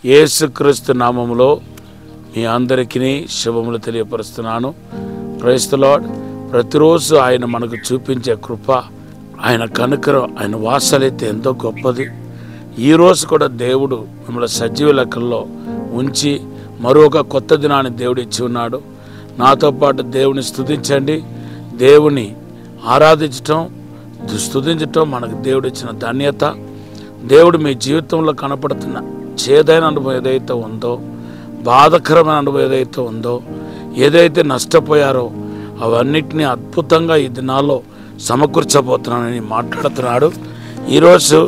యేసుక్రీస్తు నామములో మీ అందరికీ శుభములు తెలియపరుస్తున్నాను. Praise the Lord. ప్రతిరోజు ఆయన మనకు చూపించే కృప, ఆయన కనుకరం, ఆయన వాత్సల్యత ఎంతో గొప్పది. ఈరోజు కూడా దేవుడు మిమ్మల్ని సజీవ లెక్కల్లో ఉంచి మరొక కొత్త దినాన్ని దేవుడు ఇచ్చి ఉన్నాడు. నాతో పాటు దేవుని స్తుతించండి. దేవుని ఆరాధించటం, స్తుతించటం మనకు దేవుడు ఇచ్చిన ధన్యత. దేవుడు మీ జీవితంలో కనపడుతున్న చేదైన అనుభవం ఏదైతే ఉందో, బాధకరమైన అనుభవం ఏదైతే ఉందో, ఏదైతే నష్టపోయారో అవన్నిటినీ అద్భుతంగా ఈ దినాల్లో సమకూర్చబోతున్నానని మాట్లాడుతున్నాడు. ఈరోజు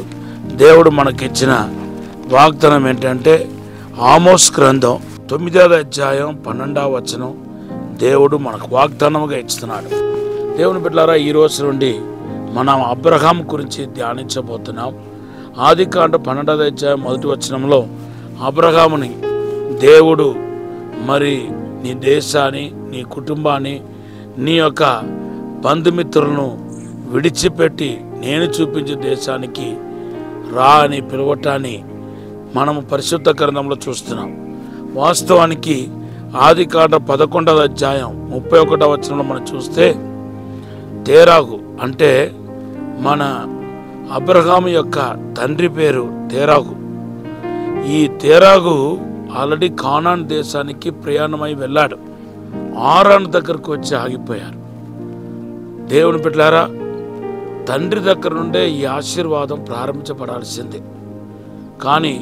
దేవుడు మనకిచ్చిన వాగ్దానం ఏంటంటే, ఆమోస్ గ్రంథం 9వ అధ్యాయం 12వ వచనం దేవుడు మనకు వాగ్దానముగా ఇస్తున్నాడు. దేవుని బిడ్డలారా, ఈ రోజు నుండి మనం అబ్రహాం గురించి ధ్యానించబోతున్నాం. ఆదికాండ 12వ అధ్యాయం 1వ వచనంలో అబ్రహాముని దేవుడు మరి నీ దేశాన్ని, నీ కుటుంబాన్ని, నీ యొక్క బంధుమిత్రులను విడిచిపెట్టి నేను చూపించే దేశానికి రా అని పిలవటాన్ని మనము పరిశుద్ధ గ్రంథంలో చూస్తున్నాం. వాస్తవానికి ఆదికాండ 11వ అధ్యాయం 31వ వచనంలో మనం చూస్తే, తేరాగు అంటే మన అబ్రహాము యొక్క తండ్రి పేరు తేరాగు. ఈ తేరాగు ఆల్రెడీ కానాన్ దేశానికి ప్రయాణమై వెళ్ళాడు. ఆరాన్ దగ్గరకు వచ్చి ఆగిపోయారు. దేవుని బిడ్డలారా, తండ్రి దగ్గర నుండే ఈ ఆశీర్వాదం ప్రారంభించబడాల్సిందే. కానీ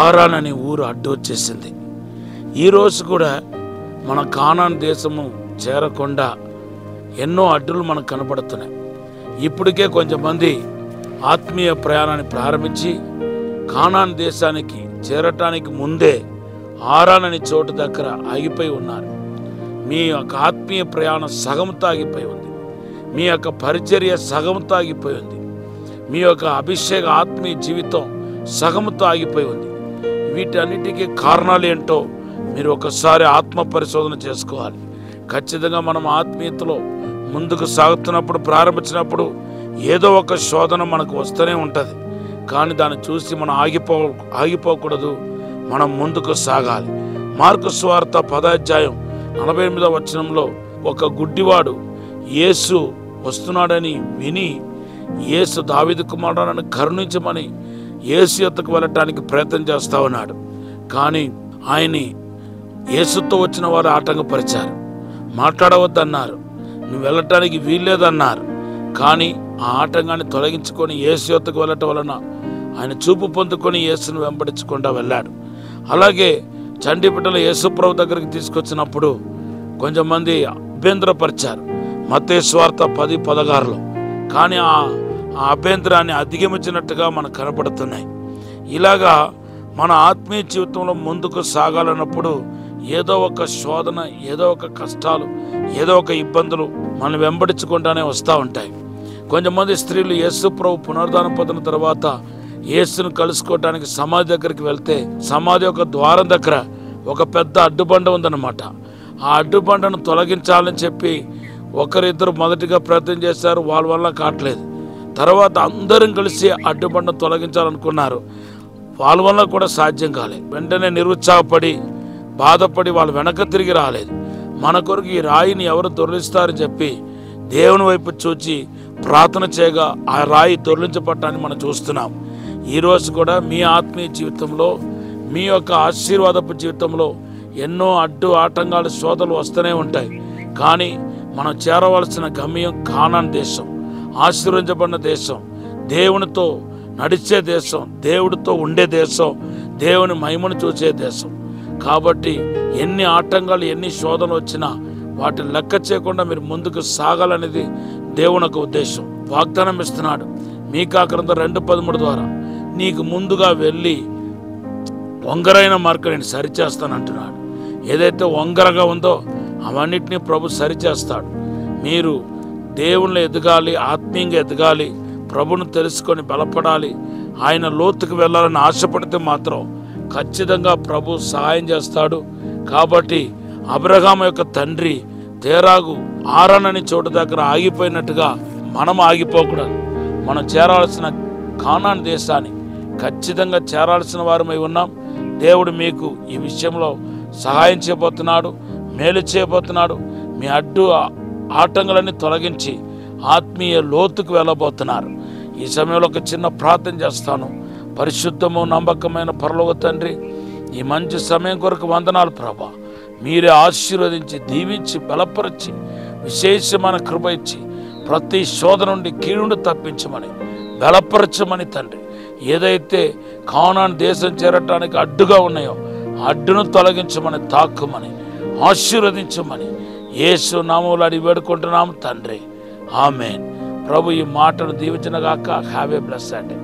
ఆరాన్ అనే ఊరు అడ్డు వచ్చేసింది. ఈరోజు కూడా మన కానాన్ దేశము చేరకుండా ఎన్నో అడ్డులు మనకు కనపడుతున్నాయి. ఇప్పటికే కొంతమంది ఆత్మీయ ప్రయాణాన్ని ప్రారంభించి కానాన్ దేశానికి చేరటానికి ముందే ఆరాన్ అనే చోటు దగ్గర ఆగిపోయి ఉన్నారు. మీ యొక్క ఆత్మీయ ప్రయాణం సగంతో ఆగిపోయి ఉంది. మీ యొక్క పరిచర్య సగంతో ఆగిపోయి ఉంది. మీ యొక్క అభిషేక ఆత్మీయ జీవితం సగంతో ఆగిపోయి ఉంది. వీటన్నిటికీ కారణాలు ఏంటో మీరు ఒకసారి ఆత్మ పరిశోధన చేసుకోవాలి. ఖచ్చితంగా మనం ఆత్మీయతలో ముందుకు సాగుతున్నప్పుడు, ప్రారంభించినప్పుడు ఏదో ఒక శోధన మనకు వస్తూనే ఉంటుంది. కానీ దాన్ని చూసి మనం ఆగిపోకూడదు. మనం ముందుకు సాగాలి. మార్కు సువార్త 10వ అధ్యాయం 48వ వచనంలో ఒక గుడ్డివాడు యేసు వస్తున్నాడని విని, యేసు దావీదు కుమారుడని కరుణించమని యేసు యొద్దకు వెళ్ళటానికి ప్రయత్నం చేస్తా ఉన్నాడు. కానీ ఆయన్ని యేసుతో వచ్చిన వారు ఆటంకపరిచారు. మాట్లాడవద్దన్నారు, నువ్వు వెళ్ళటానికి వీల్లేదన్నారు. కానీ ఆ ఆటంకాన్ని తొలగించుకొని యేసు యొద్దకు వెళ్ళటం వలన ఆయన చూపు పొందుకొని యేసును వెంబడించకుండా వెళ్ళాడు. అలాగే చంటి బిడ్డలు యేసు ప్రభు దగ్గరికి తీసుకొచ్చినప్పుడు కొంతమంది అభ్యంతరపరిచారు, మత్తయి సువార్త 10:16లో. కానీ ఆ అభ్యంతరాన్ని అధిగమించినట్టుగా మనకు కనపడుతున్నాయి. ఇలాగా మన ఆత్మీయ జీవితంలో ముందుకు సాగాలన్నప్పుడు ఏదో ఒక శోధన, ఏదో ఒక కష్టాలు, ఏదో ఒక ఇబ్బందులు మనం వెంబడించుకుంటానే వస్తూ ఉంటాయి. కొంతమంది స్త్రీలు యేసు ప్రభు పునరుద్ధానం పొందిన తర్వాత యేసును కలుసుకోవటానికి సమాధి దగ్గరికి వెళ్తే, సమాధి యొక్క ద్వారం దగ్గర ఒక పెద్ద అడ్డుబండ ఉందన్నమాట. ఆ అడ్డుబండను తొలగించాలని చెప్పి ఒకరిద్దరు మొదటిగా ప్రయత్నం చేశారు. వాళ్ళ వల్ల కావట్లేదు. తర్వాత అందరం కలిసి అడ్డుబండను తొలగించాలనుకున్నారు. వాళ్ళ వల్ల కూడా సాధ్యం కాలేదు. వెంటనే నిరుత్సాహపడి, బాధపడి వాళ్ళు వెనక తిరిగి రాలేదు. మన కొరకు ఈ రాయిని ఎవరు దొర్లిస్తారని చెప్పి దేవుని వైపు చూచి ప్రార్థన చేయగా ఆ రాయి దొర్లించబడటాన్ని మనం చూస్తున్నాం. ఈరోజు కూడా మీ ఆత్మీయ జీవితంలో, మీ యొక్క ఆశీర్వాదపు జీవితంలో ఎన్నో అడ్డు ఆటంకాలు, శోధనలు వస్తూనే ఉంటాయి. కానీ మనం చేరవలసిన గమ్యం కానాన్ దేశం, ఆశీర్వదించబడిన దేశం, దేవునితో నడిచే దేశం, దేవుడితో ఉండే దేశం, దేవుని మహిమను చూసే దేశం. కాబట్టి ఎన్ని ఆటంకాలు, ఎన్ని శోధనలు వచ్చినా వాటిని లెక్క చేయకుండా మీరు ముందుకు సాగాలనేది దేవుని యొక్క ఉద్దేశం. వాగ్దానం ఇస్తున్నాడు మీకా గ్రంథం 2:13 ద్వారా, నీకు ముందుగా వెళ్ళి వంగరైన మార్గం నేను సరిచేస్తానంటున్నాడు. ఏదైతే వంగరగా ఉందో అవన్నిటినీ ప్రభు సరిచేస్తాడు. మీరు దేవుళ్ళు ఎదగాలి, ఆత్మీయంగా ఎదగాలి, ప్రభును తెలుసుకొని బలపడాలి, ఆయన లోతుకు వెళ్ళాలని ఆశపడితే మాత్రం ఖచ్చితంగా ప్రభు సహాయం చేస్తాడు. కాబట్టి అబ్రహాం యొక్క తండ్రి తేరాగు ఆరాన్ అనే చోటు దగ్గర ఆగిపోయినట్టుగా మనం ఆగిపోకూడదు. మనం చేరాల్సిన కానాన్ దేశాన్ని ఖచ్చితంగా చేరాల్సిన వారమై ఉన్నాం. దేవుడు మీకు ఈ విషయంలో సహాయం చేయబోతున్నాడు, మేలు చేయబోతున్నాడు. మీ అడ్డు ఆటంకాలన్నీ తొలగించి ఆత్మీయ లోతుకు వెళ్ళబోతున్నారు. ఈ సమయంలో ఒక చిన్న ప్రార్థన చేస్తాను. పరిశుద్ధము నమ్మకమైన పరలోక తండ్రి, ఈ మంచి సమయం కొరకు వందనాలు ప్రభా. మీరే ఆశీర్వదించి దీవించి బలపరిచి విశేషమైన కృప ఇచ్చి ప్రతి శోధన నుండి కీడును తప్పించమని బలపరచమని తండ్రి. ఏదైతే కానాను దేశం చేరటానికి అడ్డుగా ఉన్నాయో అడ్డును తొలగించమని, తాక్కుమని, ఆశీర్వదించమని యేసు నామములో అడిగి వేడుకుంటున్నాము తండ్రి. ఆమేన్. ప్రభు ఈ మాటను దీవించునుగాక. Have a blessed day.